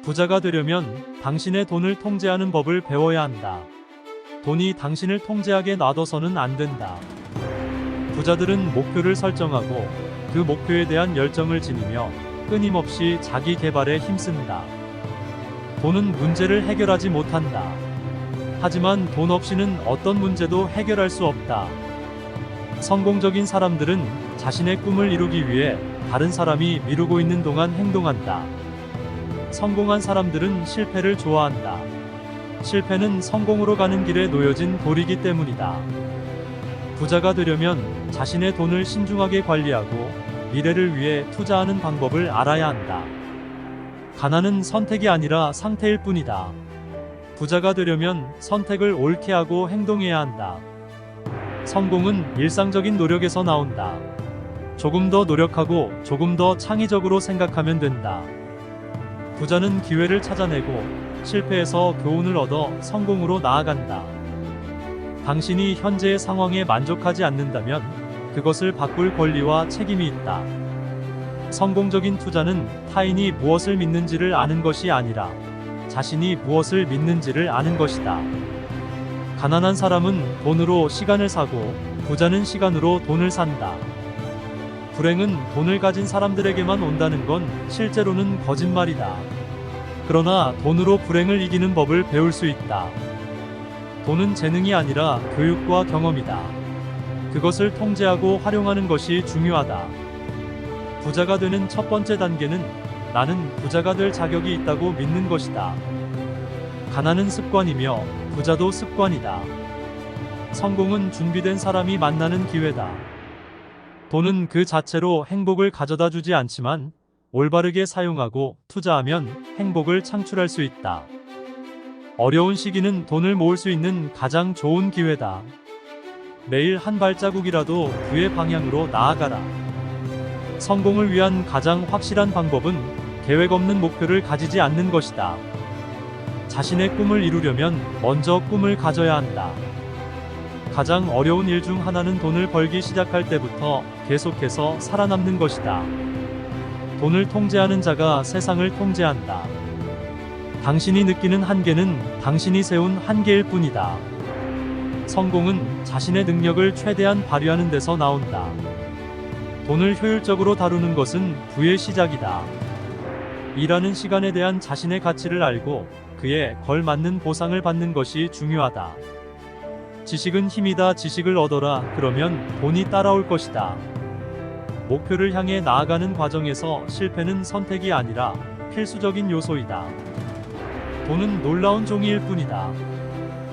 부자가 되려면 당신의 돈을 통제하는 법을 배워야 한다. 돈이 당신을 통제하게 놔둬서는 안 된다. 부자들은 목표를 설정하고 그 목표에 대한 열정을 지니며 끊임없이 자기 개발에 힘쓴다. 돈은 문제를 해결하지 못한다. 하지만 돈 없이는 어떤 문제도 해결할 수 없다. 성공적인 사람들은 자신의 꿈을 이루기 위해 다른 사람이 미루고 있는 동안 행동한다. 성공한 사람들은 실패를 좋아한다. 실패는 성공으로 가는 길에 놓여진 돌이기 때문이다. 부자가 되려면 자신의 돈을 신중하게 관리하고 미래를 위해 투자하는 방법을 알아야 한다. 가난은 선택이 아니라 상태일 뿐이다. 부자가 되려면 선택을 옳게 하고 행동해야 한다. 성공은 일상적인 노력에서 나온다. 조금 더 노력하고 조금 더 창의적으로 생각하면 된다. 부자는 기회를 찾아내고 실패에서 교훈을 얻어 성공으로 나아간다. 당신이 현재의 상황에 만족하지 않는다면 그것을 바꿀 권리와 책임이 있다. 성공적인 투자는 타인이 무엇을 믿는지를 아는 것이 아니라 자신이 무엇을 믿는지를 아는 것이다. 가난한 사람은 돈으로 시간을 사고 부자는 시간으로 돈을 산다. 불행은 돈을 가진 사람들에게만 온다는 건 실제로는 거짓말이다. 그러나 돈으로 불행을 이기는 법을 배울 수 있다. 돈은 재능이 아니라 교육과 경험이다. 그것을 통제하고 활용하는 것이 중요하다. 부자가 되는 첫 번째 단계는 나는 부자가 될 자격이 있다고 믿는 것이다. 가난은 습관이며 부자도 습관이다. 성공은 준비된 사람이 만나는 기회다. 돈은 그 자체로 행복을 가져다 주지 않지만 올바르게 사용하고 투자하면 행복을 창출할 수 있다. 어려운 시기는 돈을 모을 수 있는 가장 좋은 기회다. 매일 한 발자국이라도 부의 방향으로 나아가라. 성공을 위한 가장 확실한 방법은 계획 없는 목표를 가지지 않는 것이다. 자신의 꿈을 이루려면 먼저 꿈을 가져야 한다. 가장 어려운 일 중 하나는 돈을 벌기 시작할 때부터 계속해서 살아남는 것이다. 돈을 통제하는 자가 세상을 통제한다. 당신이 느끼는 한계는 당신이 세운 한계일 뿐이다. 성공은 자신의 능력을 최대한 발휘하는 데서 나온다. 돈을 효율적으로 다루는 것은 부의 시작이다. 일하는 시간에 대한 자신의 가치를 알고 그에 걸맞는 보상을 받는 것이 중요하다. 지식은 힘이다. 지식을 얻어라. 그러면 돈이 따라올 것이다. 목표를 향해 나아가는 과정에서 실패는 선택이 아니라 필수적인 요소이다. 돈은 놀라운 종이일 뿐이다.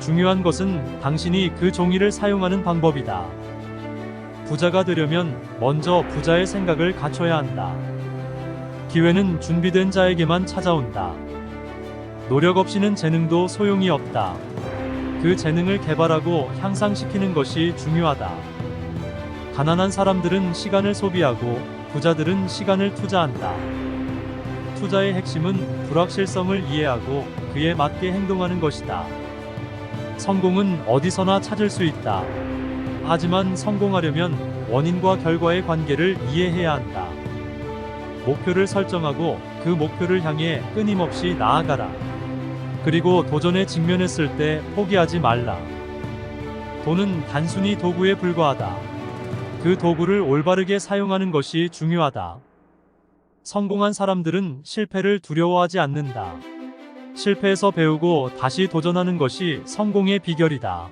중요한 것은 당신이 그 종이를 사용하는 방법이다. 부자가 되려면 먼저 부자의 생각을 갖춰야 한다. 기회는 준비된 자에게만 찾아온다. 노력 없이는 재능도 소용이 없다. 그 재능을 개발하고 향상시키는 것이 중요하다. 가난한 사람들은 시간을 소비하고 부자들은 시간을 투자한다. 투자의 핵심은 불확실성을 이해하고 그에 맞게 행동하는 것이다. 성공은 어디서나 찾을 수 있다. 하지만 성공하려면 원인과 결과의 관계를 이해해야 한다. 목표를 설정하고 그 목표를 향해 끊임없이 나아가라. 그리고 도전에 직면했을 때 포기하지 말라. 돈은 단순히 도구에 불과하다. 그 도구를 올바르게 사용하는 것이 중요하다. 성공한 사람들은 실패를 두려워하지 않는다. 실패에서 배우고 다시 도전하는 것이 성공의 비결이다.